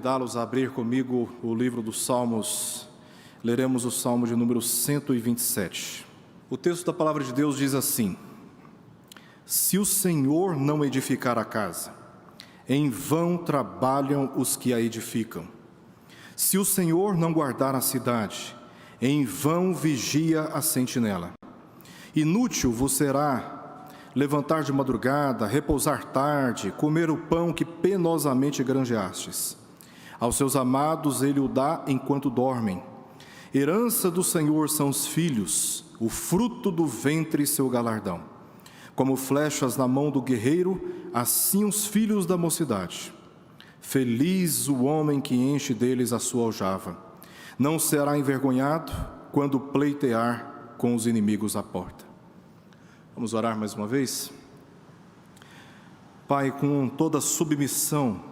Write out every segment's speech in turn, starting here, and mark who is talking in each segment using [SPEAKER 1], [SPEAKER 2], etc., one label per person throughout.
[SPEAKER 1] convidá-los a abrir comigo o livro dos Salmos. Leremos o Salmo de número 127. O texto da palavra de Deus diz assim: Se o Senhor não edificar a casa, em vão trabalham os que a edificam. Se o Senhor não guardar a cidade, em vão vigia a sentinela. Inútil vos será levantar de madrugada, repousar tarde, comer o pão que penosamente granjeastes. Aos seus amados ele o dá enquanto dormem. Herança do Senhor são os filhos, o fruto do ventre seu galardão. Como flechas na mão do guerreiro, assim os filhos da mocidade. Feliz o homem que enche deles a sua aljava. Não será envergonhado quando pleitear com os inimigos à porta. Vamos orar mais uma vez? Pai, com toda submissão,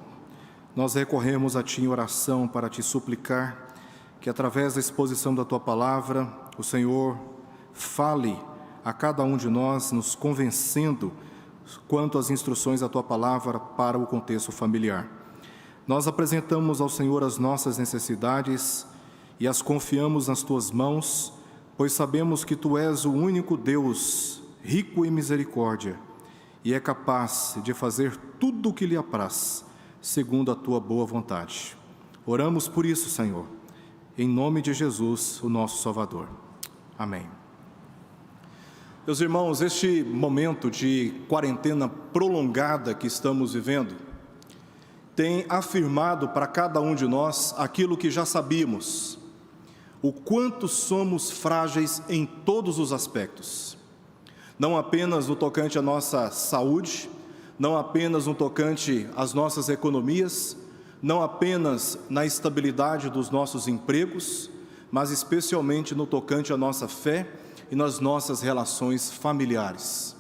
[SPEAKER 1] nós recorremos a Ti em oração para Te suplicar que, através da exposição da Tua palavra, o Senhor fale a cada um de nós, nos convencendo quanto às instruções da Tua palavra para o contexto familiar. Nós apresentamos ao Senhor as nossas necessidades e as confiamos nas Tuas mãos, pois sabemos que Tu és o único Deus rico em misericórdia, e é capaz de fazer tudo o que lhe apraz, segundo a Tua boa vontade. Oramos por isso, Senhor, em nome de Jesus, o nosso Salvador. Amém. Meus irmãos, este momento de quarentena prolongada que estamos vivendo, tem afirmado para cada um de nós aquilo que já sabíamos, o quanto somos frágeis em todos os aspectos. Não apenas no tocante à nossa saúde, não apenas no tocante às nossas economias, não apenas na estabilidade dos nossos empregos, mas especialmente no tocante à nossa fé e nas nossas relações familiares.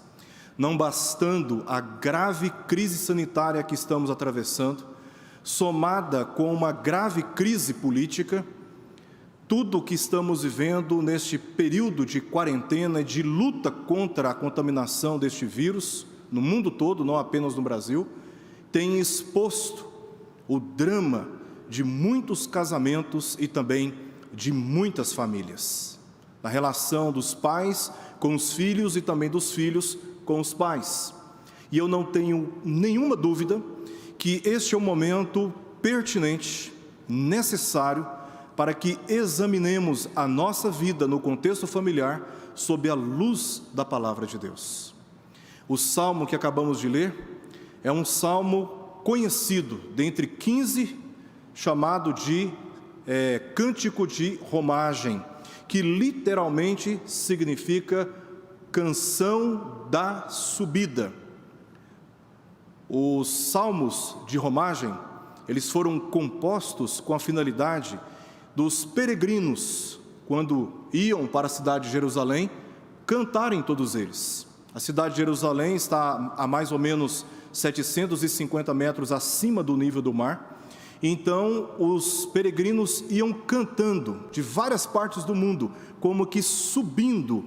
[SPEAKER 1] Não bastando a grave crise sanitária que estamos atravessando, somada com uma grave crise política, tudo o que estamos vivendo neste período de quarentena e de luta contra a contaminação deste vírus, no mundo todo, não apenas no Brasil, tem exposto o drama de muitos casamentos e também de muitas famílias. Na relação dos pais com os filhos e também dos filhos com os pais. E eu não tenho nenhuma dúvida que este é um momento pertinente, necessário, para que examinemos a nossa vida no contexto familiar sob a luz da palavra de Deus. O salmo que acabamos de ler é um salmo conhecido, dentre 15, chamado de Cântico de Romagem, que literalmente significa canção da subida. Os salmos de romagem, eles foram compostos com a finalidade dos peregrinos, quando iam para a cidade de Jerusalém, cantarem todos eles. A cidade de Jerusalém está a mais ou menos 750 metros acima do nível do mar. Então, os peregrinos iam cantando de várias partes do mundo, como que subindo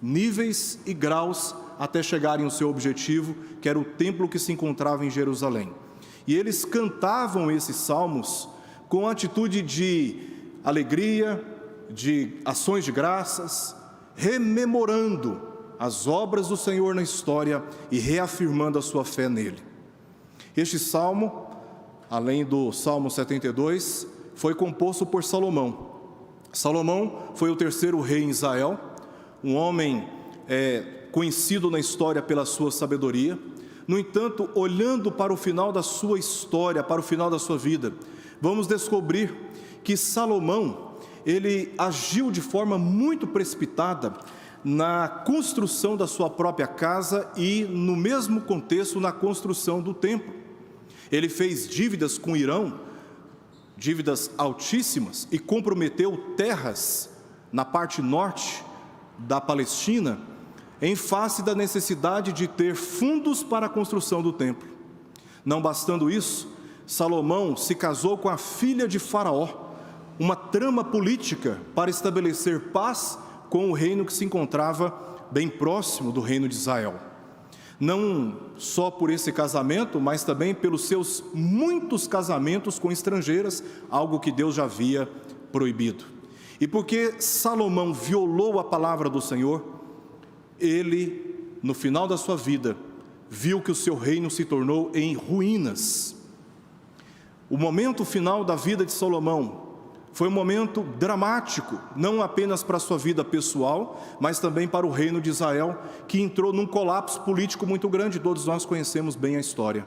[SPEAKER 1] níveis e graus até chegarem ao seu objetivo, que era o templo que se encontrava em Jerusalém. E eles cantavam esses salmos com atitude de alegria, de ações de graças, rememorando as obras do Senhor na história e reafirmando a sua fé nele. Este salmo, além do Salmo 72, foi composto por Salomão. Salomão foi o terceiro rei em Israel, um homem conhecido na história pela sua sabedoria. No entanto, olhando para o final da sua história, para o final da sua vida, vamos descobrir que Salomão, ele agiu de forma muito precipitada na construção da sua própria casa e, no mesmo contexto, na construção do templo. Ele fez dívidas com Irão, dívidas altíssimas, e comprometeu terras na parte norte da Palestina, em face da necessidade de ter fundos para a construção do templo. Não bastando isso, Salomão se casou com a filha de Faraó, uma trama política para estabelecer paz com o reino que se encontrava bem próximo do reino de Israel. não só por esse casamento, mas também pelos seus muitos casamentos com estrangeiras, algo que Deus já havia proibido. E porque Salomão violou a palavra do Senhor, ele, no final da sua vida, viu que o seu reino se tornou em ruínas. O momento final da vida de Salomão foi um momento dramático, não apenas para a sua vida pessoal, mas também para o reino de Israel, que entrou num colapso político muito grande. Todos nós conhecemos bem a história.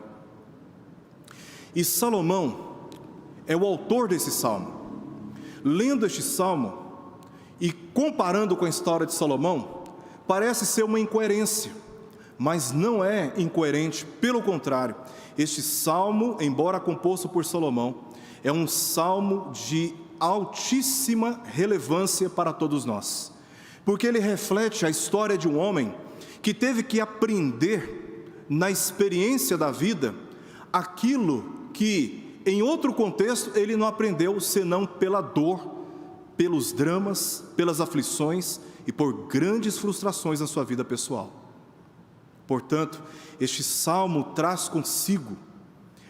[SPEAKER 1] E Salomão é o autor desse salmo. Lendo este salmo e comparando com a história de Salomão, parece ser uma incoerência, mas não é incoerente, pelo contrário. Este salmo, embora composto por Salomão, é um salmo de altíssima relevância para todos nós, porque ele reflete a história de um homem que teve que aprender na experiência da vida aquilo que em outro contexto ele não aprendeu senão pela dor, pelos dramas, pelas aflições e por grandes frustrações na sua vida pessoal. Portanto, este salmo traz consigo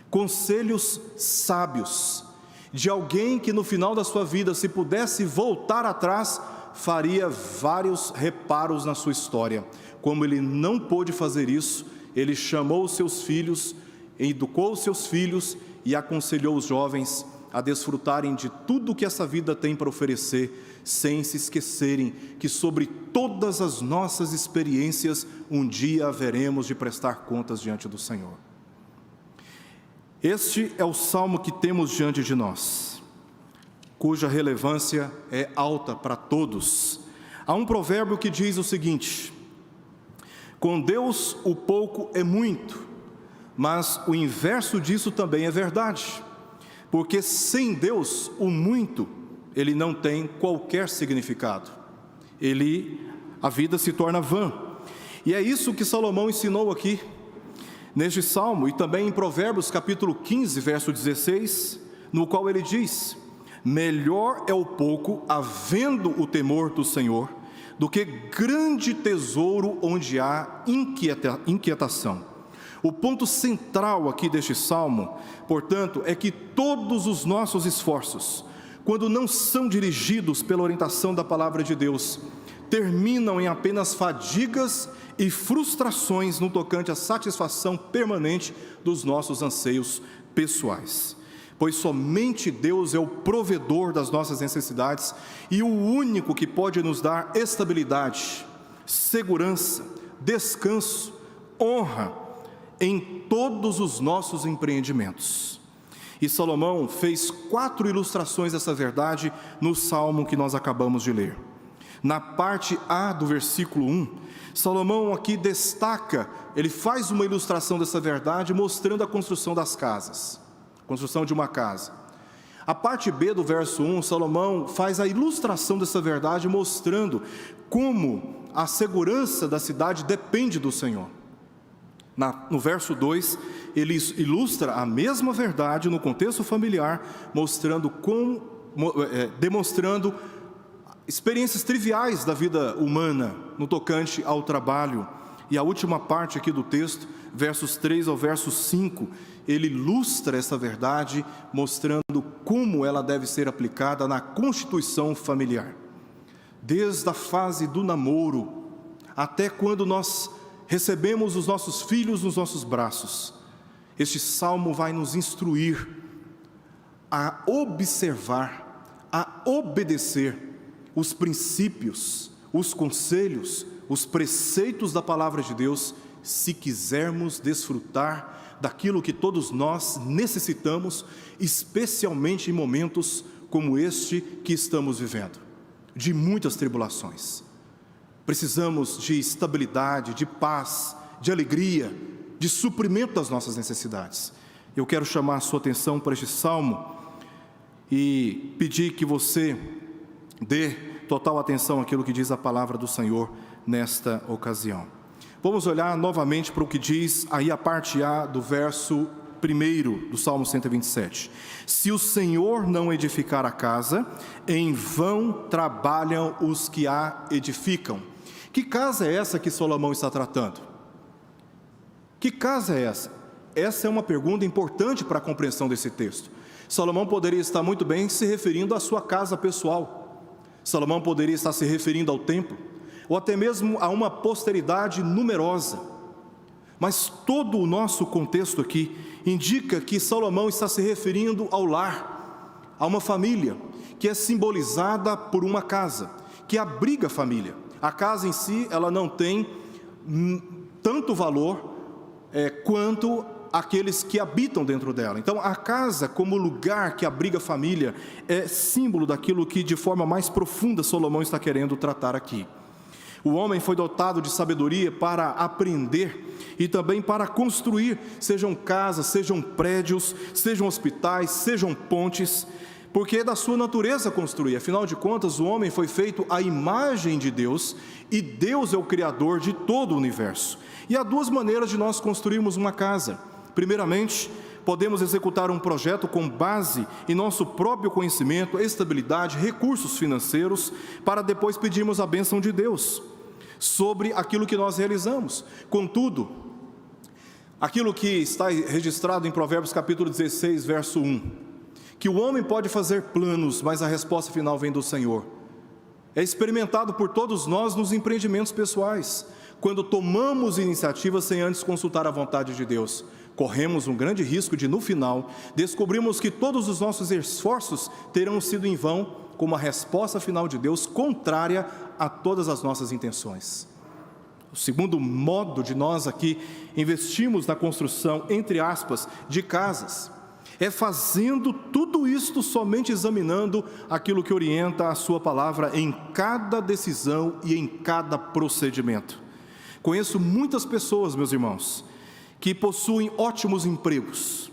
[SPEAKER 1] conselhos sábios de alguém que no final da sua vida, se pudesse voltar atrás, faria vários reparos na sua história. Como ele não pôde fazer isso, ele chamou os seus filhos, educou os seus filhos e aconselhou os jovens a desfrutarem de tudo que essa vida tem para oferecer, sem se esquecerem que sobre todas as nossas experiências, um dia haveremos de prestar contas diante do Senhor. Este é o salmo que temos diante de nós, cuja relevância é alta para todos. Há um provérbio que diz o seguinte: com Deus o pouco é muito, mas o inverso disso também é verdade, porque sem Deus o muito, ele não tem qualquer significado, a vida se torna vã. E é isso que Salomão ensinou aqui, neste salmo, e também em Provérbios capítulo 15, verso 16, no qual ele diz: melhor é o pouco, havendo o temor do Senhor, do que grande tesouro onde há inquietação. O ponto central aqui deste salmo, portanto, é que todos os nossos esforços, quando não são dirigidos pela orientação da palavra de Deus, terminam em apenas fadigas e frustrações no tocante à satisfação permanente dos nossos anseios pessoais. Pois somente Deus é o provedor das nossas necessidades e o único que pode nos dar estabilidade, segurança, descanso, honra em todos os nossos empreendimentos. E Salomão fez 4 ilustrações dessa verdade no salmo que nós acabamos de ler. Na parte A do versículo 1, Salomão aqui destaca, ele faz uma ilustração dessa verdade mostrando a construção das casas, construção de uma casa. A parte B do verso 1, Salomão faz a ilustração dessa verdade mostrando como a segurança da cidade depende do Senhor. No verso 2, ele ilustra a mesma verdade no contexto familiar, demonstrando experiências triviais da vida humana no tocante ao trabalho. E a última parte aqui do texto, versos 3 ao verso 5, ele ilustra essa verdade, mostrando como ela deve ser aplicada na constituição familiar. Desde a fase do namoro, até quando nós recebemos os nossos filhos nos nossos braços, este salmo vai nos instruir a observar, a obedecer os princípios, os conselhos, os preceitos da palavra de Deus, se quisermos desfrutar daquilo que todos nós necessitamos, especialmente em momentos como este que estamos vivendo, de muitas tribulações. Precisamos de estabilidade, de paz, de alegria, de suprimento das nossas necessidades. Eu quero chamar a sua atenção para este salmo e pedir que você dê total atenção àquilo que diz a palavra do Senhor nesta ocasião. Vamos olhar novamente para o que diz aí a parte A do verso 1 do Salmo 127. Se o Senhor não edificar a casa, em vão trabalham os que a edificam. Que casa é essa que Salomão está tratando? Que casa é essa? Essa é uma pergunta importante para a compreensão desse texto. Salomão poderia estar muito bem se referindo à sua casa pessoal. Salomão poderia estar se referindo ao templo, ou até mesmo a uma posteridade numerosa. Mas todo o nosso contexto aqui indica que Salomão está se referindo ao lar, a uma família, que é simbolizada por uma casa, que abriga a família. A casa em si, ela não tem tanto valor quanto aqueles que habitam dentro dela. Então, a casa, como lugar que abriga a família, é símbolo daquilo que, de forma mais profunda, Salomão está querendo tratar aqui. O homem foi dotado de sabedoria para aprender e também para construir, sejam casas, sejam prédios, sejam hospitais, sejam pontes, porque é da sua natureza construir. Afinal de contas, o homem foi feito à imagem de Deus e Deus é o Criador de todo o universo. E há duas maneiras de nós construirmos uma casa. Primeiramente, podemos executar um projeto com base em nosso próprio conhecimento, estabilidade, recursos financeiros, para depois pedirmos a bênção de Deus sobre aquilo que nós realizamos. Contudo, aquilo que está registrado em Provérbios capítulo 16, verso 1, que o homem pode fazer planos, mas a resposta final vem do Senhor, é experimentado por todos nós nos empreendimentos pessoais. Quando tomamos iniciativa sem antes consultar a vontade de Deus, corremos um grande risco de, no final, descobrirmos que todos os nossos esforços terão sido em vão, como a resposta final de Deus contrária a todas as nossas intenções. O segundo modo de nós aqui investirmos na construção, entre aspas, de casas, é fazendo tudo isto somente examinando aquilo que orienta a sua palavra em cada decisão e em cada procedimento. Conheço muitas pessoas, meus irmãos, que possuem ótimos empregos,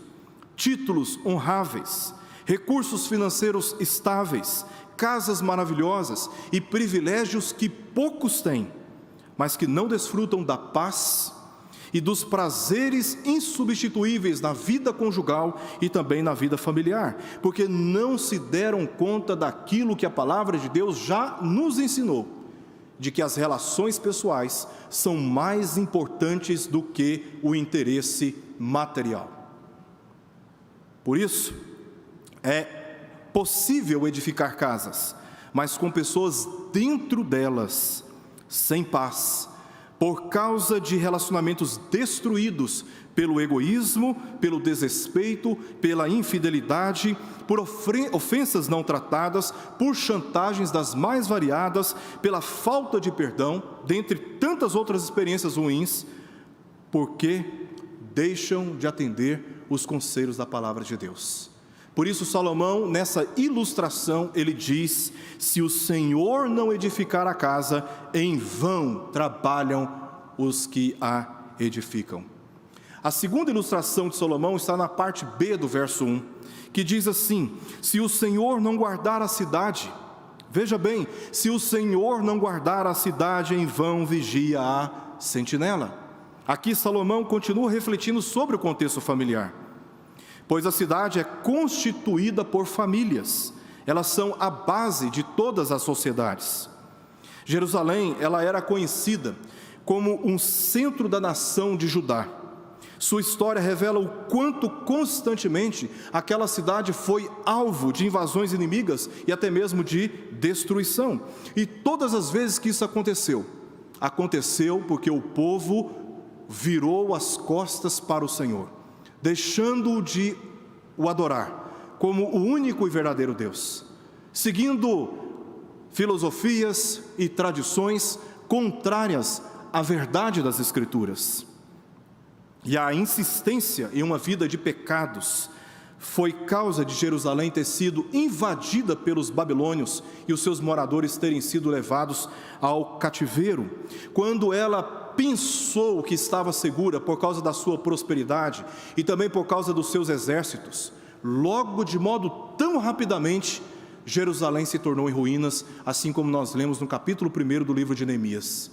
[SPEAKER 1] títulos honráveis, recursos financeiros estáveis, casas maravilhosas e privilégios que poucos têm, mas que não desfrutam da paz e dos prazeres insubstituíveis na vida conjugal e também na vida familiar, porque não se deram conta daquilo que a palavra de Deus já nos ensinou, de que as relações pessoais são mais importantes do que o interesse material. Por isso, é possível edificar casas, mas com pessoas dentro delas sem paz, por causa de relacionamentos destruídos pelo egoísmo, pelo desrespeito, pela infidelidade, por ofensas não tratadas, por chantagens das mais variadas, pela falta de perdão, dentre tantas outras experiências ruins, porque deixam de atender os conselhos da palavra de Deus. Por isso Salomão, nessa ilustração, ele diz: se o Senhor não edificar a casa, em vão trabalham os que a edificam. A segunda ilustração de Salomão está na parte B do verso 1, que diz assim: se o Senhor não guardar a cidade, veja bem, se o Senhor não guardar a cidade, em vão vigia a sentinela. Aqui Salomão continua refletindo sobre o contexto familiar, pois a cidade é constituída por famílias, elas são a base de todas as sociedades. Jerusalém, ela era conhecida como um centro da nação de Judá. Sua história revela o quanto constantemente aquela cidade foi alvo de invasões inimigas e até mesmo de destruição. E todas as vezes que isso aconteceu porque o povo virou as costas para o Senhor, deixando de o adorar como o único e verdadeiro Deus, seguindo filosofias e tradições contrárias à verdade das Escrituras. E a insistência em uma vida de pecados foi causa de Jerusalém ter sido invadida pelos babilônios e os seus moradores terem sido levados ao cativeiro. Quando ela pensou que estava segura por causa da sua prosperidade e também por causa dos seus exércitos, logo, de modo tão rapidamente, Jerusalém se tornou em ruínas, assim como nós lemos no capítulo 1 do livro de Neemias.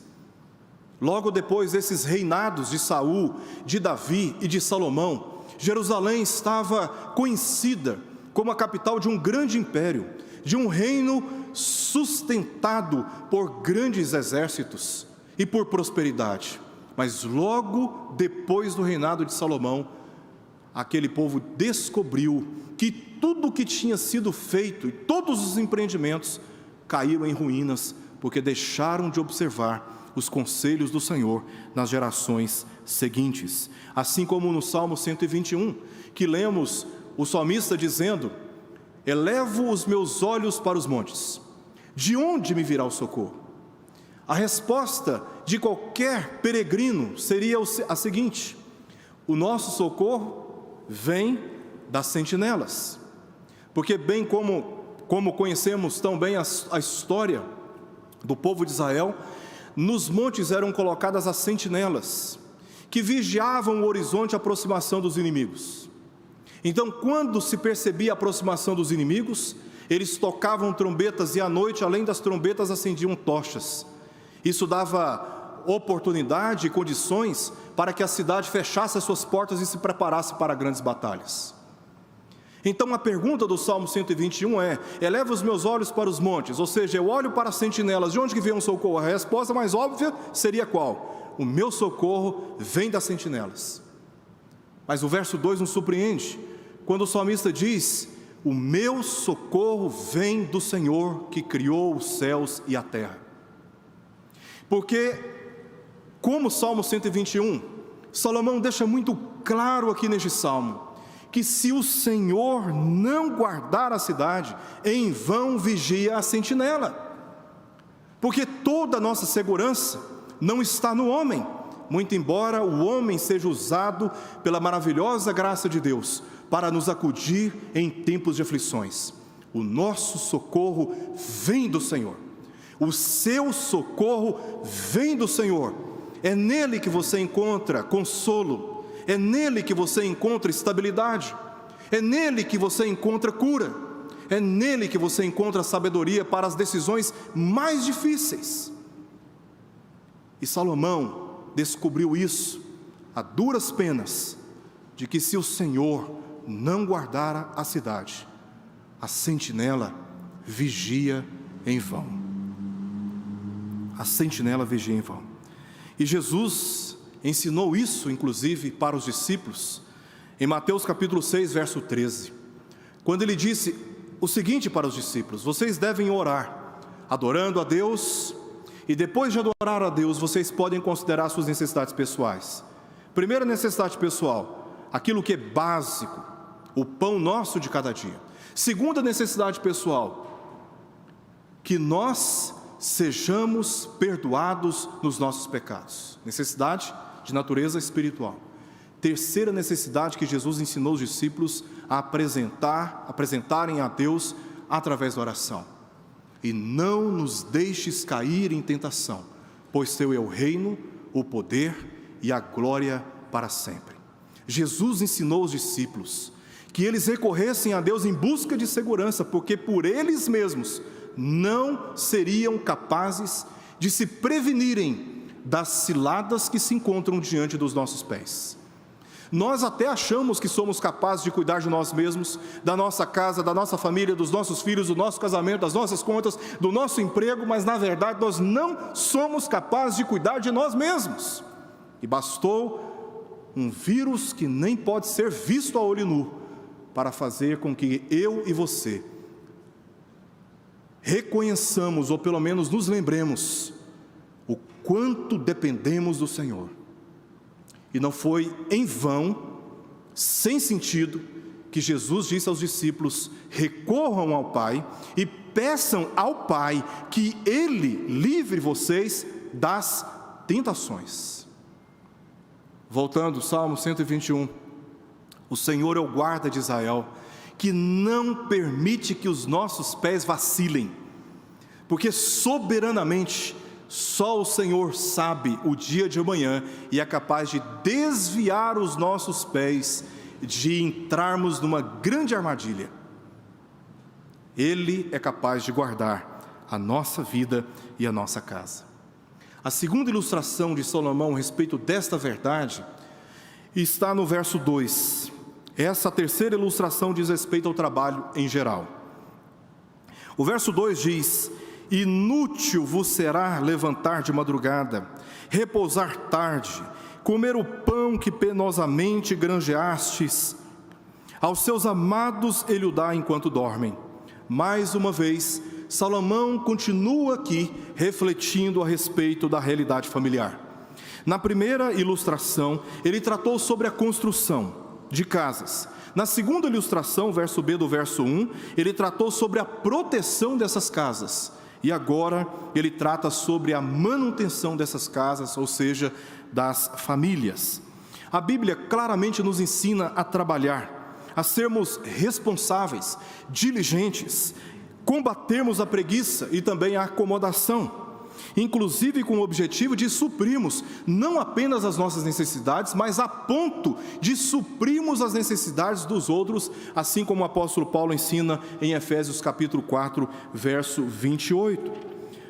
[SPEAKER 1] Logo depois desses reinados de Saul, de Davi e de Salomão, Jerusalém estava conhecida como a capital de um grande império, de um reino sustentado por grandes exércitos e por prosperidade. Mas logo depois do reinado de Salomão, aquele povo descobriu que tudo o que tinha sido feito e todos os empreendimentos caíram em ruínas, porque deixaram de observar os conselhos do Senhor nas gerações seguintes. Assim como no Salmo 121, que lemos o salmista dizendo: elevo os meus olhos para os montes, de onde me virá o socorro? A resposta de qualquer peregrino seria a seguinte: o nosso socorro vem das sentinelas. Porque bem como conhecemos tão bem a história do povo de Israel, nos montes eram colocadas as sentinelas, que vigiavam o horizonte, a aproximação dos inimigos. Então, quando se percebia a aproximação dos inimigos, eles tocavam trombetas, e à noite, além das trombetas, acendiam tochas. Isso dava oportunidade e condições para que a cidade fechasse as suas portas e se preparasse para grandes batalhas. Então a pergunta do Salmo 121 é: eleva os meus olhos para os montes, ou seja, eu olho para as sentinelas, de onde que vem um socorro? A resposta mais óbvia seria qual? O meu socorro vem das sentinelas. Mas o verso 2 nos surpreende, quando o salmista diz: o meu socorro vem do Senhor que criou os céus e a terra. Porque, como o Salmo 121, Salomão deixa muito claro aqui neste salmo, que se o Senhor não guardar a cidade, em vão vigia a sentinela. Porque toda a nossa segurança não está no homem, muito embora o homem seja usado pela maravilhosa graça de Deus para nos acudir em tempos de aflições. O nosso socorro vem do Senhor. O seu socorro vem do Senhor. É nele que você encontra consolo. É nele que você encontra estabilidade. É nele que você encontra cura. É nele que você encontra sabedoria para as decisões mais difíceis. E Salomão descobriu isso a duras penas, de que se o Senhor não guardar a cidade, a sentinela vigia em vão. A sentinela vigia em vão. E Jesus ensinou isso, inclusive, para os discípulos, em Mateus capítulo 6, verso 13, quando ele disse o seguinte para os discípulos: vocês devem orar, adorando a Deus, e depois de adorar a Deus, vocês podem considerar suas necessidades pessoais. Primeira necessidade pessoal, aquilo que é básico, o pão nosso de cada dia. Segunda necessidade pessoal, que nós sejamos perdoados nos nossos pecados. Necessidade de natureza espiritual. Terceira necessidade que Jesus ensinou os discípulos a apresentarem a Deus através da oração: e não nos deixes cair em tentação, pois teu é o reino, o poder e a glória para sempre. Jesus ensinou os discípulos que eles recorressem a Deus em busca de segurança, porque por eles mesmos não seriam capazes de se prevenirem das ciladas que se encontram diante dos nossos pés. Nós até achamos que somos capazes de cuidar de nós mesmos, da nossa casa, da nossa família, dos nossos filhos, do nosso casamento, das nossas contas, do nosso emprego, mas na verdade nós não somos capazes de cuidar de nós mesmos. E bastou um vírus que nem pode ser visto a olho nu para fazer com que eu e você reconheçamos, ou pelo menos nos lembremos, o quanto dependemos do Senhor. E não foi em vão, sem sentido, que Jesus disse aos discípulos: recorram ao Pai e peçam ao Pai que Ele livre vocês das tentações. Voltando, Salmo 121, o Senhor é o guarda de Israel, que não permite que os nossos pés vacilem, porque soberanamente só o Senhor sabe o dia de amanhã e é capaz de desviar os nossos pés de entrarmos numa grande armadilha. Ele é capaz de guardar a nossa vida e a nossa casa. A segunda ilustração de Salomão a respeito desta verdade está no verso 2. Essa terceira ilustração diz respeito ao trabalho em geral. O verso 2 diz: Inútil vos será levantar de madrugada, repousar tarde, comer o pão que penosamente granjeastes. Aos seus amados ele o dá enquanto dormem. Mais uma vez, Salomão continua aqui refletindo a respeito da realidade familiar. Na primeira ilustração, ele tratou sobre a construção de casas. Na segunda ilustração, verso B do verso 1, ele tratou sobre a proteção dessas casas. E agora ele trata sobre a manutenção dessas casas, ou seja, das famílias. A Bíblia claramente nos ensina a trabalhar, a sermos responsáveis, diligentes, combatermos a preguiça e também a acomodação, inclusive com o objetivo de suprirmos não apenas as nossas necessidades, mas a ponto de suprirmos as necessidades dos outros, assim como o apóstolo Paulo ensina em Efésios capítulo 4, verso 28.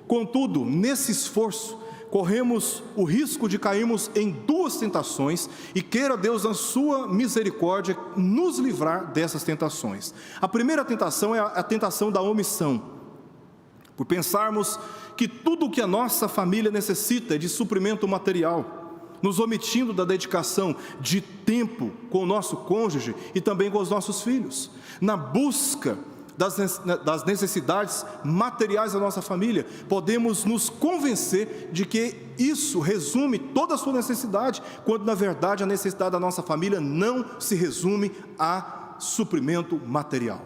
[SPEAKER 1] Contudo, nesse esforço, corremos o risco de cairmos em duas tentações, e queira Deus, na sua misericórdia, nos livrar dessas tentações. A primeira tentação é a tentação da omissão, por pensarmos que tudo o que a nossa família necessita é de suprimento material, nos omitindo da dedicação de tempo com o nosso cônjuge e também com os nossos filhos, na busca das necessidades materiais da nossa família. Podemos nos convencer de que isso resume toda a sua necessidade, quando na verdade a necessidade da nossa família não se resume a suprimento material.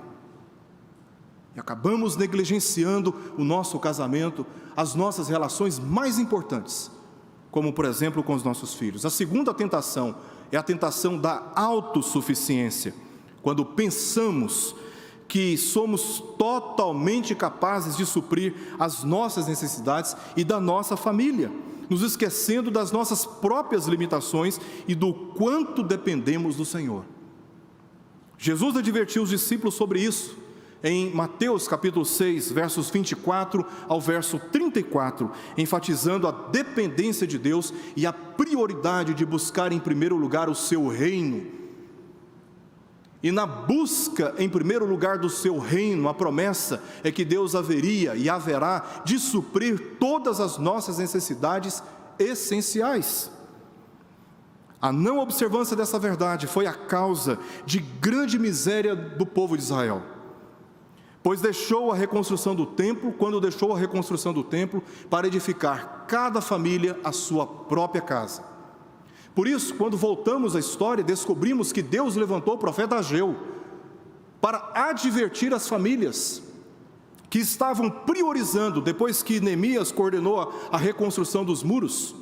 [SPEAKER 1] E acabamos negligenciando o nosso casamento, as nossas relações mais importantes, como por exemplo com os nossos filhos. A segunda tentação é a tentação da autossuficiência, quando pensamos que somos totalmente capazes de suprir as nossas necessidades e da nossa família, nos esquecendo das nossas próprias limitações e do quanto dependemos do Senhor. Jesus advertiu os discípulos sobre isso em Mateus capítulo 6, versos 24 ao verso 34, enfatizando a dependência de Deus e a prioridade de buscar em primeiro lugar o seu reino. E na busca em primeiro lugar do seu reino, a promessa é que Deus haveria e haverá de suprir todas as nossas necessidades essenciais. A não observância dessa verdade foi a causa de grande miséria do povo de Israel, pois deixou a reconstrução do templo, quando deixou a reconstrução do templo, para edificar cada família a sua própria casa. Por isso, quando voltamos à história, descobrimos que Deus levantou o profeta Ageu para advertir as famílias que estavam priorizando, depois que Neemias coordenou a reconstrução dos muros,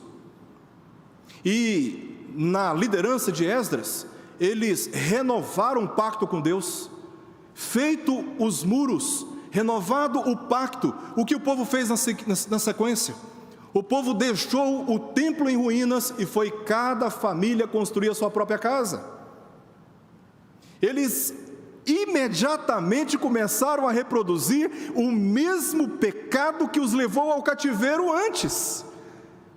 [SPEAKER 1] e na liderança de Esdras, eles renovaram o pacto com Deus. Feito os muros, renovado o pacto, o que o povo fez na sequência? O povo deixou o templo em ruínas e foi cada família construir a sua própria casa. Eles imediatamente começaram a reproduzir o mesmo pecado que os levou ao cativeiro antes,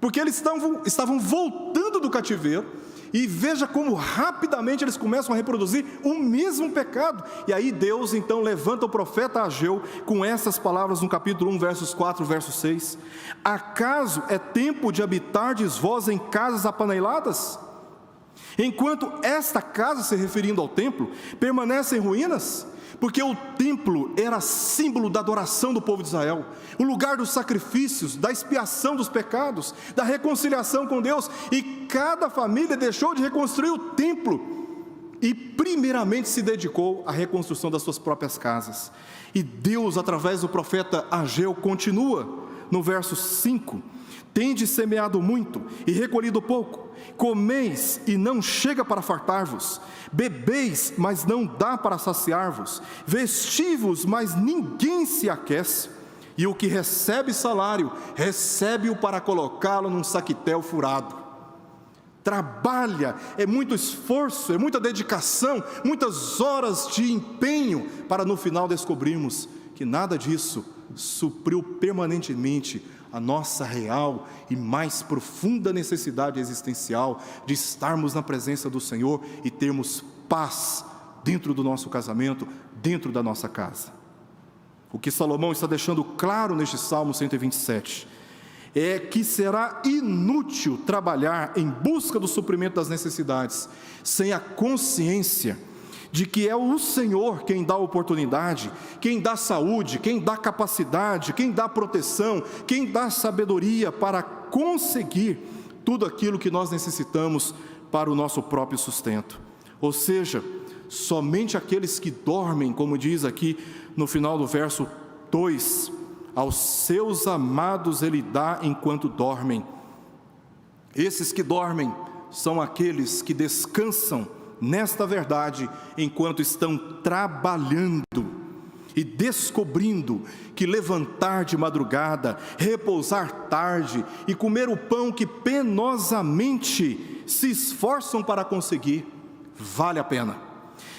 [SPEAKER 1] porque eles estavam voltando do cativeiro. E veja como rapidamente eles começam a reproduzir o mesmo pecado. E aí Deus então levanta o profeta Ageu com essas palavras no capítulo 1, versos 4, verso 6. Acaso é tempo de habitardes vós em casas apaneladas, enquanto esta casa, se referindo ao templo, permanece em ruínas? Porque o templo era símbolo da adoração do povo de Israel, o lugar dos sacrifícios, da expiação dos pecados, da reconciliação com Deus, e cada família deixou de reconstruir o templo e primeiramente se dedicou à reconstrução das suas próprias casas. E Deus, através do profeta Ageu, continua no verso 5: tendes semeado muito e recolhido pouco, comeis e não chega para fartar-vos, bebeis, mas não dá para saciar-vos, vestivos, mas ninguém se aquece, e o que recebe salário, recebe-o para colocá-lo num saquitel furado. Trabalha, é muito esforço, é muita dedicação, muitas horas de empenho, para no final descobrirmos que nada disso supriu permanentemente a nossa real e mais profunda necessidade existencial de estarmos na presença do Senhor e termos paz dentro do nosso casamento, dentro da nossa casa. O que Salomão está deixando claro neste Salmo 127 é que será inútil trabalhar em busca do suprimento das necessidades sem a consciência de que é o Senhor quem dá oportunidade, quem dá saúde, quem dá capacidade, quem dá proteção, quem dá sabedoria para conseguir tudo aquilo que nós necessitamos para o nosso próprio sustento. Ou seja, somente aqueles que dormem, como diz aqui no final do verso 2, aos seus amados Ele dá enquanto dormem. Esses que dormem são aqueles que descansam nesta verdade enquanto estão trabalhando e descobrindo que levantar de madrugada, repousar tarde e comer o pão que penosamente se esforçam para conseguir, vale a pena.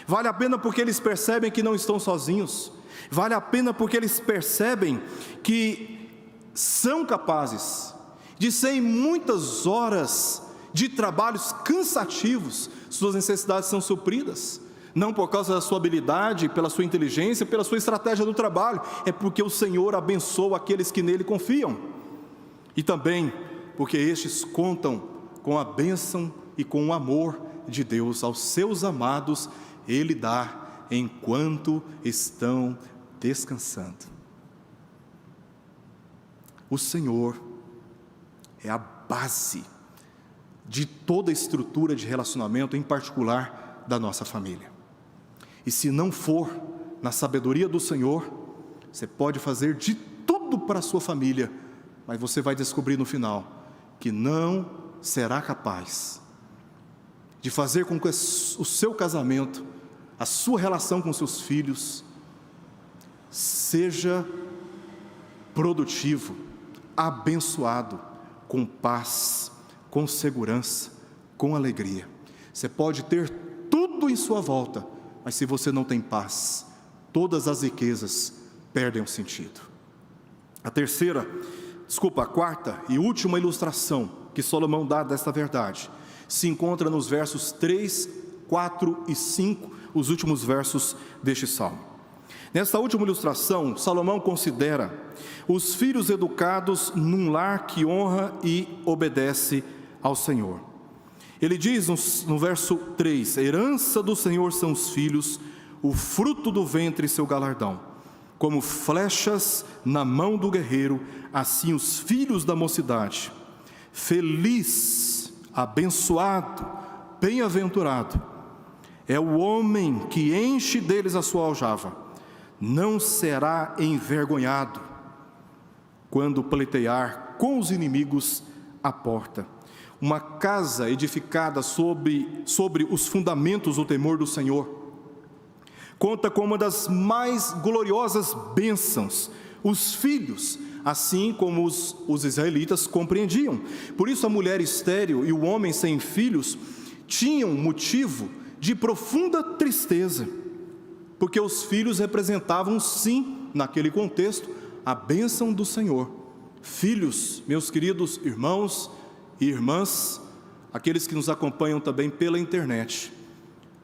[SPEAKER 1] Vale a pena porque eles percebem que não estão sozinhos. Vale a pena porque eles percebem que são capazes de, sem muitas horas de trabalhos cansativos, suas necessidades são supridas. Não por causa da sua habilidade, pela sua inteligência, pela sua estratégia do trabalho, é porque o Senhor abençoa aqueles que nele confiam. E também porque estes contam com a bênção e com o amor de Deus aos seus amados, Ele dá enquanto estão descansando. O Senhor é a base de toda a estrutura de relacionamento, em particular da nossa família. E se não for na sabedoria do Senhor, você pode fazer de tudo para a sua família, mas você vai descobrir no final que não será capaz de fazer com que o seu casamento, a sua relação com seus filhos, seja produtivo, abençoado, com paz, com segurança, com alegria. Você pode ter tudo em sua volta, mas se você não tem paz, todas as riquezas perdem o sentido. A quarta e última ilustração que Salomão dá desta verdade se encontra nos versos 3, 4 e 5, os últimos versos deste salmo. Nesta última ilustração, Salomão considera os filhos educados num lar que honra e obedece ao Senhor. Ele diz no verso 3: herança do Senhor são os filhos, o fruto do ventre seu galardão. Como flechas na mão do guerreiro, assim os filhos da mocidade. Feliz, abençoado, bem-aventurado é o homem que enche deles a sua aljava, não será envergonhado quando pleitear com os inimigos à porta. Uma casa edificada sobre os fundamentos do temor do Senhor conta com uma das mais gloriosas bênçãos, os filhos, assim como os israelitas compreendiam. Por isso a mulher estéril e o homem sem filhos tinham motivo de profunda tristeza, porque os filhos representavam, sim, naquele contexto, a bênção do Senhor. Filhos, meus queridos irmãos e irmãs, aqueles que nos acompanham também pela internet,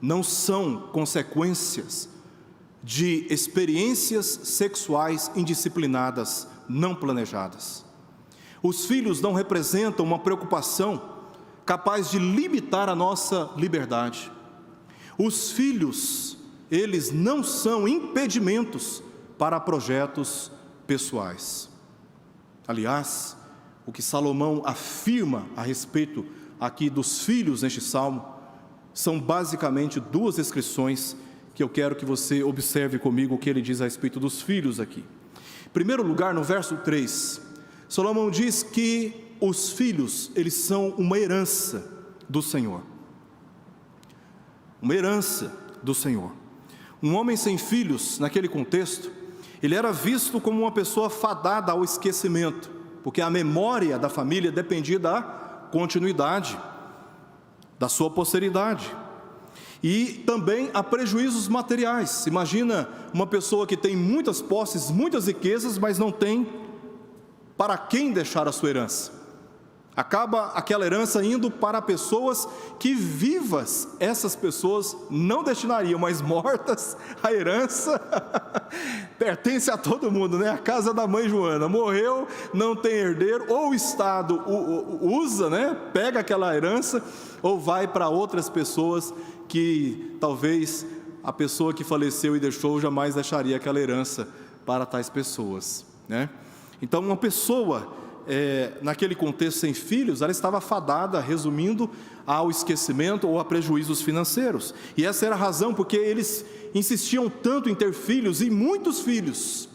[SPEAKER 1] não são consequências de experiências sexuais indisciplinadas, não planejadas. Os filhos não representam uma preocupação capaz de limitar a nossa liberdade. Os filhos, eles não são impedimentos para projetos pessoais. Aliás, o que Salomão afirma a respeito aqui dos filhos neste salmo são basicamente duas descrições que eu quero que você observe comigo o que ele diz a respeito dos filhos aqui. Em primeiro lugar, no verso 3, Salomão diz que os filhos, eles são uma herança do Senhor. Uma herança do Senhor. Um homem sem filhos, naquele contexto, ele era visto como uma pessoa fadada ao esquecimento, porque a memória da família dependia da continuidade da sua posteridade. E também há prejuízos materiais. Imagina uma pessoa que tem muitas posses, muitas riquezas, mas não tem para quem deixar a sua herança. Acaba aquela herança indo para pessoas que vivas essas pessoas não destinariam, mas mortas a herança pertence a todo mundo, né? A casa da mãe Joana, morreu, não tem herdeiro, ou o Estado usa, né? Pega aquela herança, ou vai para outras pessoas que talvez a pessoa que faleceu e deixou jamais deixaria aquela herança para tais pessoas, né? Então uma pessoa naquele contexto sem filhos, ela estava fadada, resumindo, ao esquecimento ou a prejuízos financeiros. E essa era a razão porque eles insistiam tanto em ter filhos, e muitos filhos.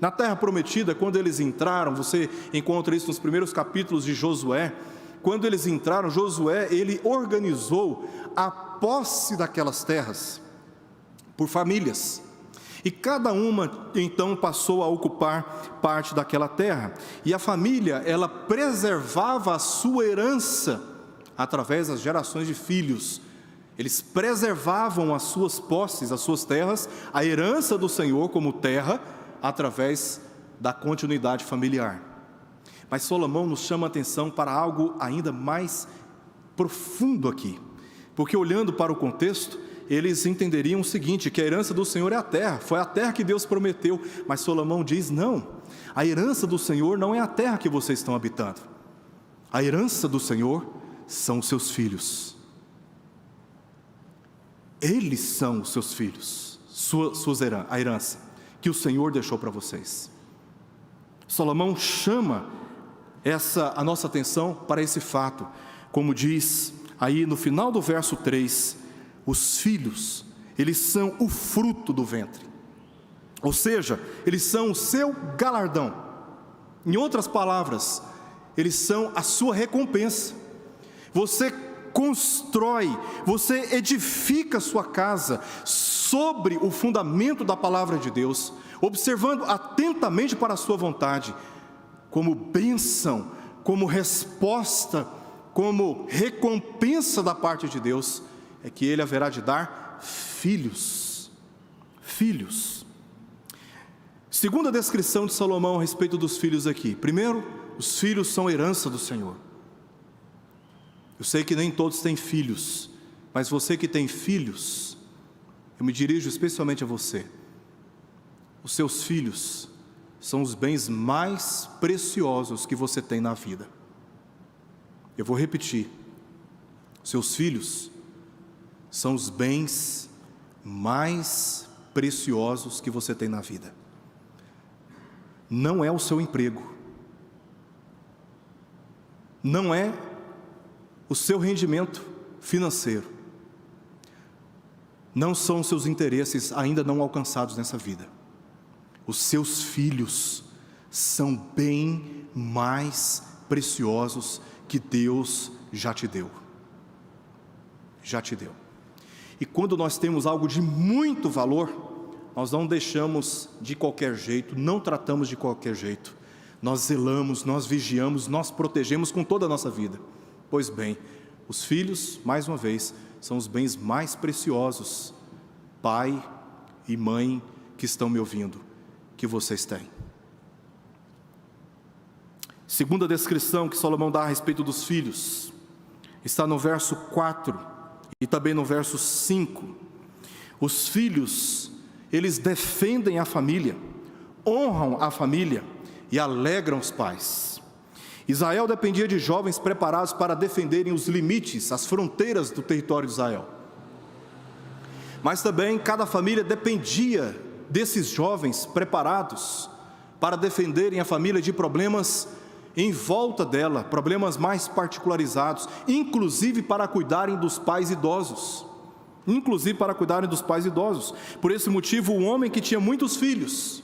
[SPEAKER 1] Na terra prometida, quando eles entraram, você encontra isso nos primeiros capítulos de Josué. Quando eles entraram, Josué, ele organizou a posse daquelas terras por famílias. E cada uma, então, passou a ocupar parte daquela terra. E a família, ela preservava a sua herança através das gerações de filhos. Eles preservavam as suas posses, as suas terras, a herança do Senhor como terra, através da continuidade familiar. Mas Salomão nos chama a atenção para algo ainda mais profundo aqui. Porque olhando para o contexto, eles entenderiam o seguinte, que a herança do Senhor é a terra, foi a terra que Deus prometeu, mas Salomão diz, não, a herança do Senhor não é a terra que vocês estão habitando, a herança do Senhor são os seus filhos, eles são os seus filhos, a herança que o Senhor deixou para vocês. Salomão chama a nossa atenção para esse fato, como diz aí no final do verso 3, os filhos, eles são o fruto do ventre, ou seja, eles são o seu galardão. Em outras palavras, eles são a sua recompensa. Você constrói, você edifica a sua casa sobre o fundamento da palavra de Deus, observando atentamente para a sua vontade, como bênção, como resposta, como recompensa da parte de Deus, é que Ele haverá de dar filhos. Segunda descrição de Salomão a respeito dos filhos aqui. Primeiro, os filhos são herança do Senhor. Eu sei que nem todos têm filhos, mas você que tem filhos, eu me dirijo especialmente a você. Os seus filhos são os bens mais preciosos que você tem na vida. Eu vou repetir. Seus filhos são os bens mais preciosos que você tem na vida. Não é o seu emprego, não é o seu rendimento financeiro, não são os seus interesses ainda não alcançados nessa vida. Os seus filhos são bem mais preciosos que Deus já te deu. E quando nós temos algo de muito valor, nós não deixamos de qualquer jeito, não tratamos de qualquer jeito. Nós zelamos, nós vigiamos, nós protegemos com toda a nossa vida. Pois bem, os filhos, mais uma vez, são os bens mais preciosos, pai e mãe que estão me ouvindo, que vocês têm. Segunda descrição que Salomão dá a respeito dos filhos, está no verso 4 e também no verso 5. Os filhos, eles defendem a família, honram a família e alegram os pais. Israel dependia de jovens preparados para defenderem os limites, as fronteiras do território de Israel. Mas também cada família dependia desses jovens preparados para defenderem a família de problemas em volta dela, problemas mais particularizados, inclusive para cuidarem dos pais idosos. Por esse motivo, o homem que tinha muitos filhos,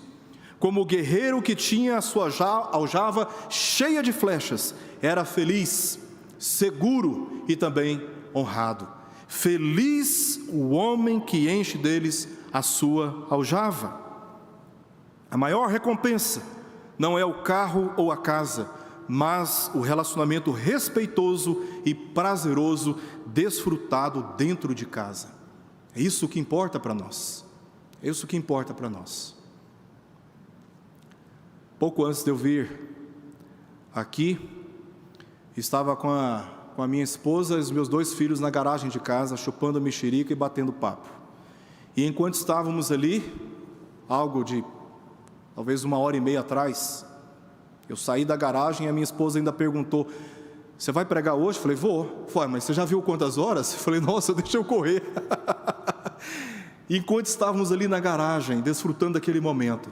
[SPEAKER 1] como o guerreiro que tinha a sua aljava cheia de flechas, era feliz, seguro e também honrado. Feliz o homem que enche deles a sua aljava. A maior recompensa não é o carro ou a casa, mas o relacionamento respeitoso e prazeroso desfrutado dentro de casa. É isso que importa para nós. Pouco antes de eu vir aqui, Estava com a minha esposa e os meus 2 filhos na garagem de casa, chupando a mexerica e batendo papo. E enquanto estávamos ali, algo de talvez 1h30 atrás, eu saí da garagem e a minha esposa ainda perguntou: você vai pregar hoje? Eu falei: vou. Falei: mas você já viu quantas horas? Eu falei: nossa, deixa eu correr. Enquanto estávamos ali na garagem, desfrutando daquele momento,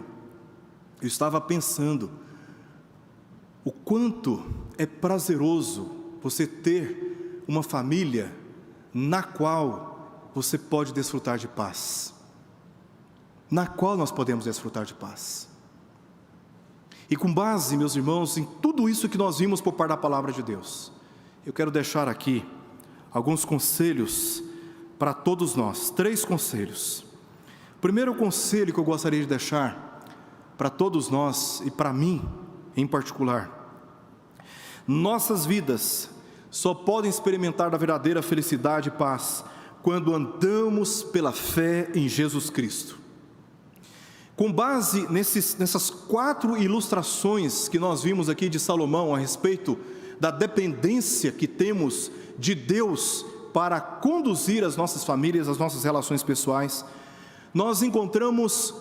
[SPEAKER 1] eu estava pensando o quanto é prazeroso você ter uma família na qual você pode desfrutar de paz, na qual nós podemos desfrutar de paz. E com base, meus irmãos, em tudo isso que nós vimos por parte da palavra de Deus, eu quero deixar aqui alguns conselhos para todos nós, 3 conselhos. O primeiro conselho que eu gostaria de deixar para todos nós e para mim em particular: nossas vidas só podem experimentar da verdadeira felicidade e paz quando andamos pela fé em Jesus Cristo. Com base nessas 4 ilustrações que nós vimos aqui de Salomão a respeito da dependência que temos de Deus para conduzir as nossas famílias, as nossas relações pessoais, nós encontramos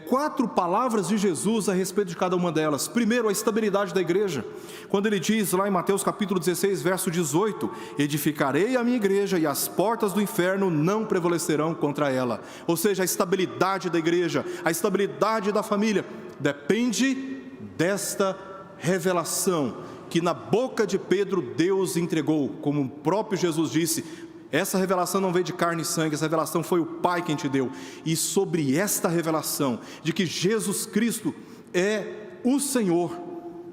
[SPEAKER 1] 4 palavras de Jesus a respeito de cada uma delas. Primeiro, a estabilidade da igreja, quando ele diz lá em Mateus capítulo 16, verso 18: edificarei a minha igreja e as portas do inferno não prevalecerão contra ela. Ou seja, a estabilidade da igreja, a estabilidade da família, depende desta revelação que na boca de Pedro Deus entregou, como o próprio Jesus disse: essa revelação não veio de carne e sangue, essa revelação foi o Pai quem te deu. E sobre esta revelação de que Jesus Cristo é o Senhor,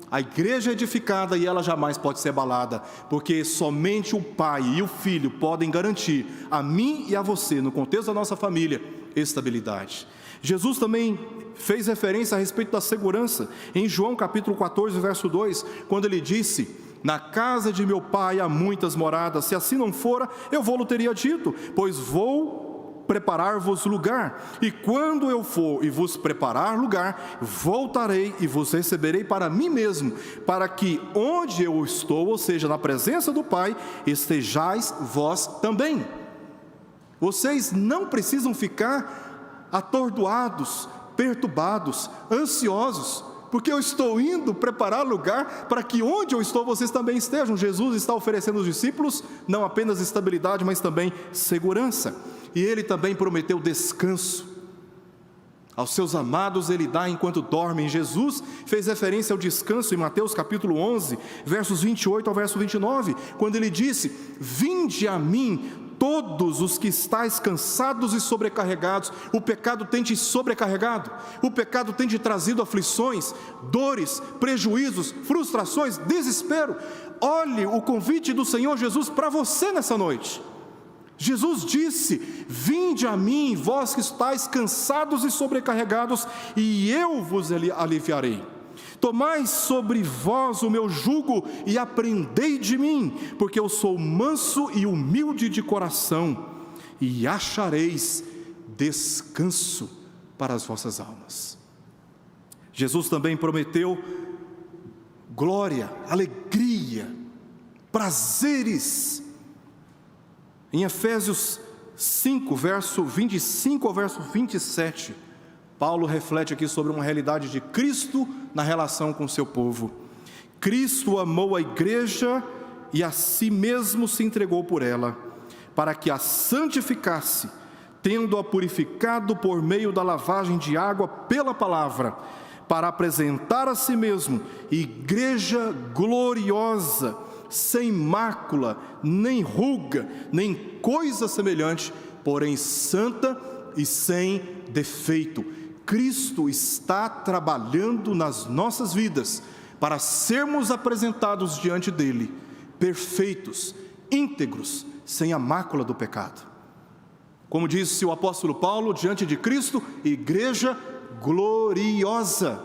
[SPEAKER 1] a igreja é edificada e ela jamais pode ser abalada, porque somente o Pai e o Filho podem garantir a mim e a você, no contexto da nossa família, estabilidade. Jesus também fez referência a respeito da segurança, em João capítulo 14, verso 2, quando ele disse: na casa de meu Pai há muitas moradas, se assim não fora, eu vou-lo teria dito, pois vou preparar-vos lugar, e quando eu for e vos preparar lugar, voltarei e vos receberei para mim mesmo, para que onde eu estou, ou seja, na presença do Pai, estejais vós também. Vocês não precisam ficar atordoados, perturbados, ansiosos, porque eu estou indo preparar lugar para que onde eu estou vocês também estejam. Jesus está oferecendo aos discípulos não apenas estabilidade, mas também segurança. E ele também prometeu descanso. Aos seus amados ele dá enquanto dormem. Jesus fez referência ao descanso em Mateus capítulo 11, versos 28 ao verso 29, quando ele disse: vinde a mim todos os que estáis cansados e sobrecarregados. O pecado tem te sobrecarregado, o pecado tem te trazido aflições, dores, prejuízos, frustrações, desespero. Olhe o convite do Senhor Jesus para você nessa noite. Jesus disse: vinde a mim, vós que estáis cansados e sobrecarregados, e eu vos aliviarei. Tomai sobre vós o meu jugo e aprendei de mim, porque eu sou manso e humilde de coração, e achareis descanso para as vossas almas. Jesus também prometeu glória, alegria, prazeres. Em Efésios 5, verso 25 ao verso 27, Paulo reflete aqui sobre uma realidade de Cristo na relação com o seu povo. Cristo amou a igreja e a si mesmo se entregou por ela, para que a santificasse, tendo-a purificado por meio da lavagem de água pela palavra, para apresentar a si mesmo igreja gloriosa, sem mácula, nem ruga, nem coisa semelhante, porém santa e sem defeito. Cristo está trabalhando nas nossas vidas para sermos apresentados diante dele, perfeitos, íntegros, sem a mácula do pecado. Como disse o apóstolo Paulo, diante de Cristo, igreja gloriosa.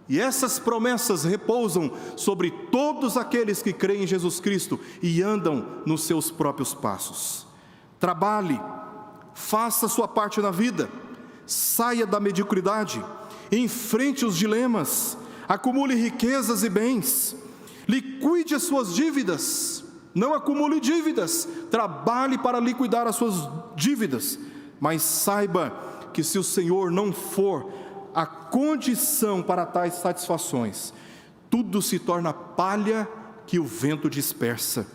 [SPEAKER 1] E essas promessas repousam sobre todos aqueles que creem em Jesus Cristo e andam nos seus próprios passos. Trabalhe, faça a sua parte na vida, saia da mediocridade, enfrente os dilemas, acumule riquezas e bens, Liquide as suas dívidas, não acumule dívidas, trabalhe para liquidar as suas dívidas, mas saiba que se o Senhor não for a condição para tais satisfações, tudo se torna palha que o vento dispersa.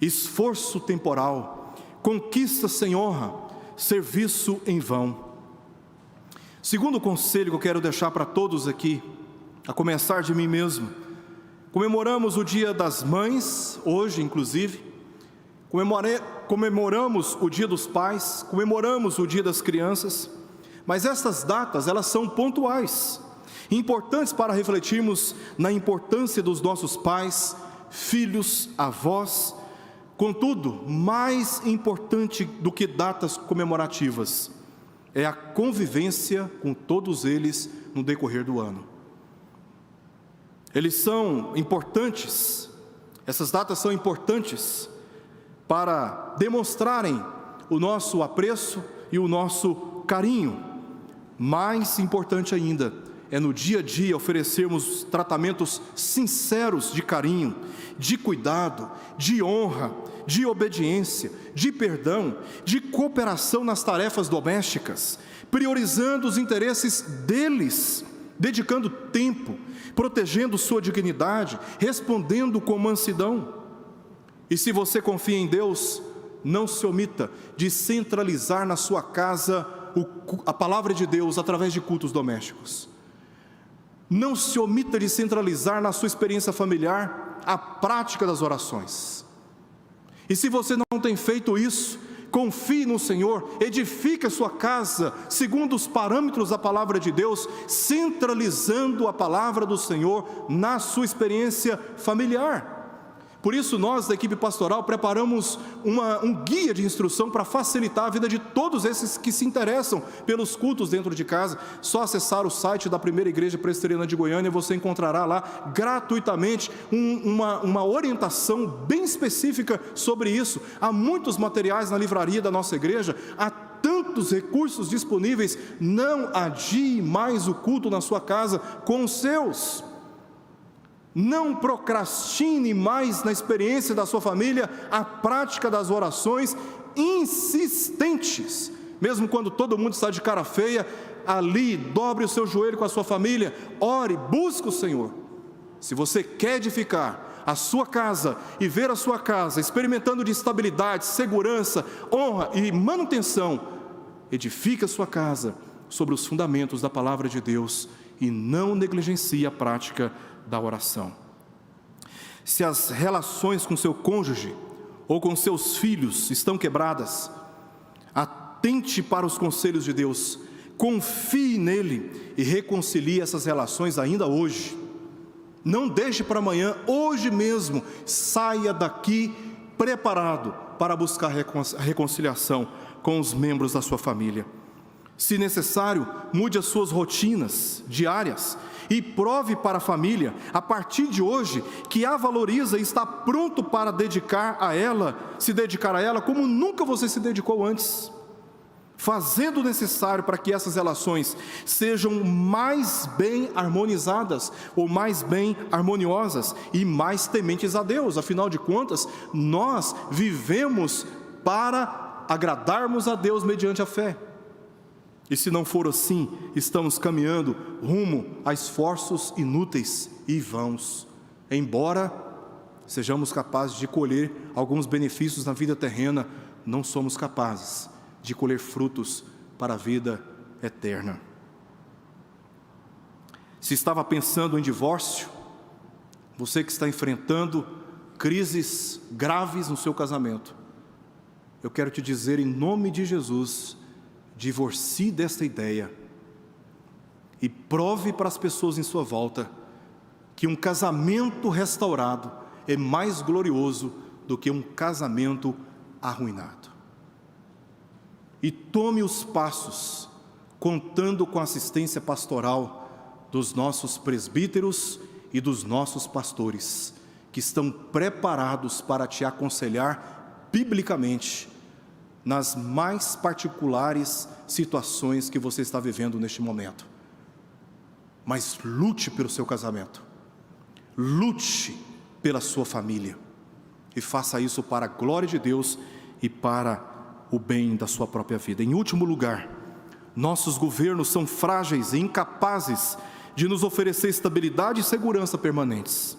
[SPEAKER 1] Esforço temporal, conquista sem honra, serviço em vão. Segundo conselho que eu quero deixar para todos aqui, a começar de mim mesmo: comemoramos o Dia das Mães, hoje inclusive, comemoramos o Dia dos Pais, comemoramos o Dia das Crianças, mas essas datas, elas são pontuais, importantes para refletirmos na importância dos nossos pais, filhos, avós. Contudo, mais importante do que datas comemorativas é a convivência com todos eles no decorrer do ano. Eles são importantes, essas datas são importantes para demonstrarem o nosso apreço e o nosso carinho. Mais importante ainda é no dia a dia oferecermos tratamentos sinceros de carinho, de cuidado, de honra, de obediência, de perdão, de cooperação nas tarefas domésticas, priorizando os interesses deles, dedicando tempo, protegendo sua dignidade, respondendo com mansidão. E se você confia em Deus, não se omita de centralizar na sua casa a palavra de Deus através de cultos domésticos. Não se omita de centralizar na sua experiência familiar a prática das orações. E se você não tem feito isso, confie no Senhor, edifique a sua casa segundo os parâmetros da palavra de Deus, centralizando a palavra do Senhor na sua experiência familiar. Por isso nós da equipe pastoral preparamos um guia de instrução para facilitar a vida de todos esses que se interessam pelos cultos dentro de casa. Só acessar o site da Primeira Igreja Presbiteriana de Goiânia, você encontrará lá gratuitamente uma orientação bem específica sobre isso. Há muitos materiais na livraria da nossa igreja, há tantos recursos disponíveis. Não adie mais o culto na sua casa com os seus. Não procrastine mais na experiência da sua família a prática das orações insistentes. Mesmo quando todo mundo está de cara feia, ali, dobre o seu joelho com a sua família, ore, busque o Senhor. Se você quer edificar a sua casa e ver a sua casa experimentando de estabilidade, segurança, honra e manutenção, edifique a sua casa sobre os fundamentos da palavra de Deus e não negligencie a prática da oração. Se as relações com seu cônjuge ou com seus filhos estão quebradas, atente para os conselhos de Deus, confie nele e reconcilie essas relações ainda hoje. Não deixe para amanhã, hoje mesmo, saia daqui preparado para buscar a reconciliação com os membros da sua família. Se necessário, mude as suas rotinas diárias e prove para a família, a partir de hoje, que a valoriza e está pronto para se dedicar a ela como nunca você se dedicou antes, fazendo o necessário para que essas relações sejam mais bem harmonizadas, ou mais bem harmoniosas e mais tementes a Deus. Afinal de contas, nós vivemos para agradarmos a Deus mediante a fé. E se não for assim, estamos caminhando rumo a esforços inúteis e vãos, embora sejamos capazes de colher alguns benefícios na vida terrena, não somos capazes de colher frutos para a vida eterna. Se estava pensando em divórcio, você que está enfrentando crises graves no seu casamento, eu quero te dizer em nome de Jesus: divorcie desta ideia e prove para as pessoas em sua volta que um casamento restaurado é mais glorioso do que um casamento arruinado. E tome os passos, contando com a assistência pastoral dos nossos presbíteros e dos nossos pastores, que estão preparados para te aconselhar biblicamente nas mais particulares situações que você está vivendo neste momento. Mas lute pelo seu casamento, lute pela sua família e faça isso para a glória de Deus e para o bem da sua própria vida. Em último lugar, nossos governos são frágeis e incapazes de nos oferecer estabilidade e segurança permanentes.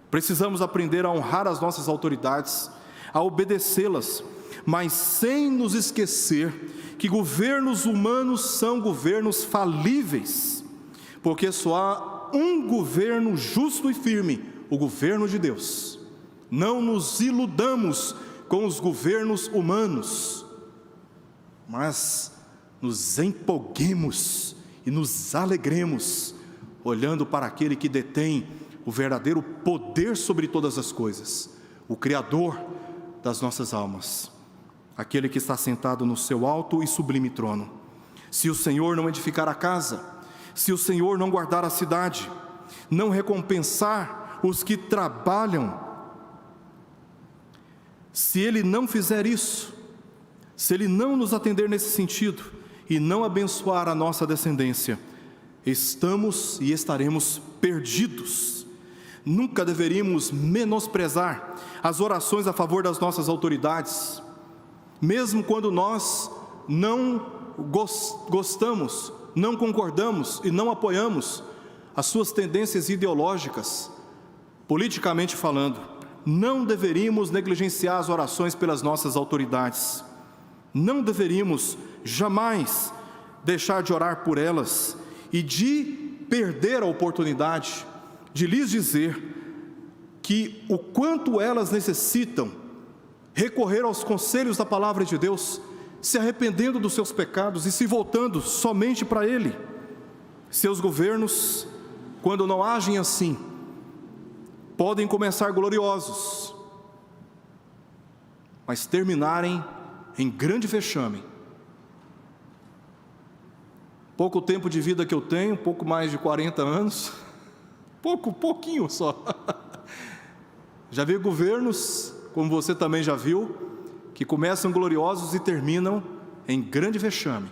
[SPEAKER 1] Precisamos aprender a honrar as nossas autoridades, a obedecê-las, mas sem nos esquecer que governos humanos são governos falíveis, porque só há um governo justo e firme, o governo de Deus. Não nos iludamos com os governos humanos, mas nos empolguemos e nos alegremos olhando para aquele que detém o verdadeiro poder sobre todas as coisas, o Criador das nossas almas, aquele que está sentado no seu alto e sublime trono. Se o Senhor não edificar a casa, se o Senhor não guardar a cidade, não recompensar os que trabalham, se Ele não fizer isso, se Ele não nos atender nesse sentido e não abençoar a nossa descendência, estamos e estaremos perdidos. Nunca deveríamos menosprezar as orações a favor das nossas autoridades, mesmo quando nós não gostamos, não concordamos e não apoiamos as suas tendências ideológicas, politicamente falando. Não deveríamos negligenciar as orações pelas nossas autoridades. Não deveríamos jamais deixar de orar por elas e de perder a oportunidade de lhes dizer que o quanto elas necessitam recorrer aos conselhos da palavra de Deus, se arrependendo dos seus pecados e se voltando somente para Ele. Seus governos, quando não agem assim, podem começar gloriosos, mas terminarem em grande vexame. Pouco tempo de vida que eu tenho, pouco mais de 40 anos, pouquinho só. Já vi governos, como você também já viu, que começam gloriosos e terminam em grande vexame,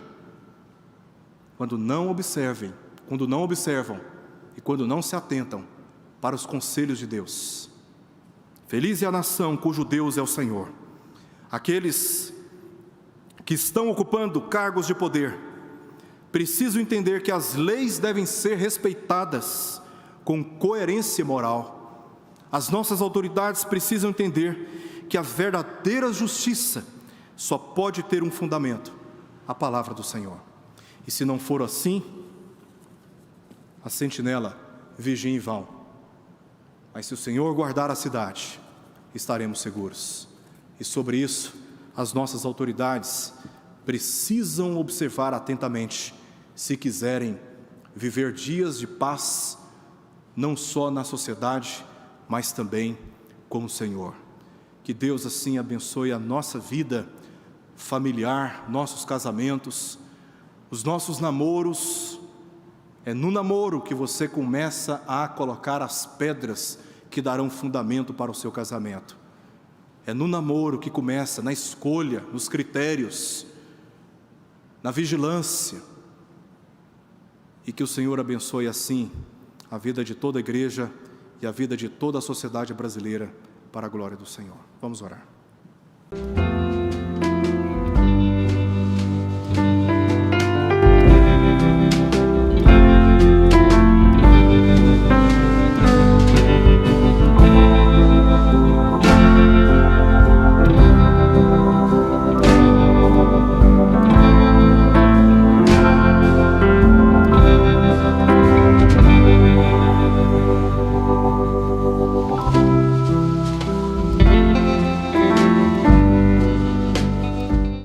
[SPEAKER 1] quando não observam e quando não se atentam para os conselhos de Deus. Feliz é a nação cujo Deus é o Senhor. Aqueles que estão ocupando cargos de poder precisam entender que as leis devem ser respeitadas com coerência moral. As nossas autoridades precisam entender que a verdadeira justiça só pode ter um fundamento: a palavra do Senhor. E se não for assim, a sentinela vigia em vão. Mas se o Senhor guardar a cidade, estaremos seguros. E sobre isso, as nossas autoridades precisam observar atentamente, se quiserem viver dias de paz, não só na sociedade, mas também com o Senhor. Que Deus assim abençoe a nossa vida familiar, nossos casamentos, os nossos namoros. É no namoro que você começa a colocar as pedras que darão fundamento para o seu casamento. É no namoro que começa, na escolha, nos critérios, na vigilância. E que o Senhor abençoe assim a vida de toda a igreja e a vida de toda a sociedade brasileira, para a glória do Senhor. Vamos orar.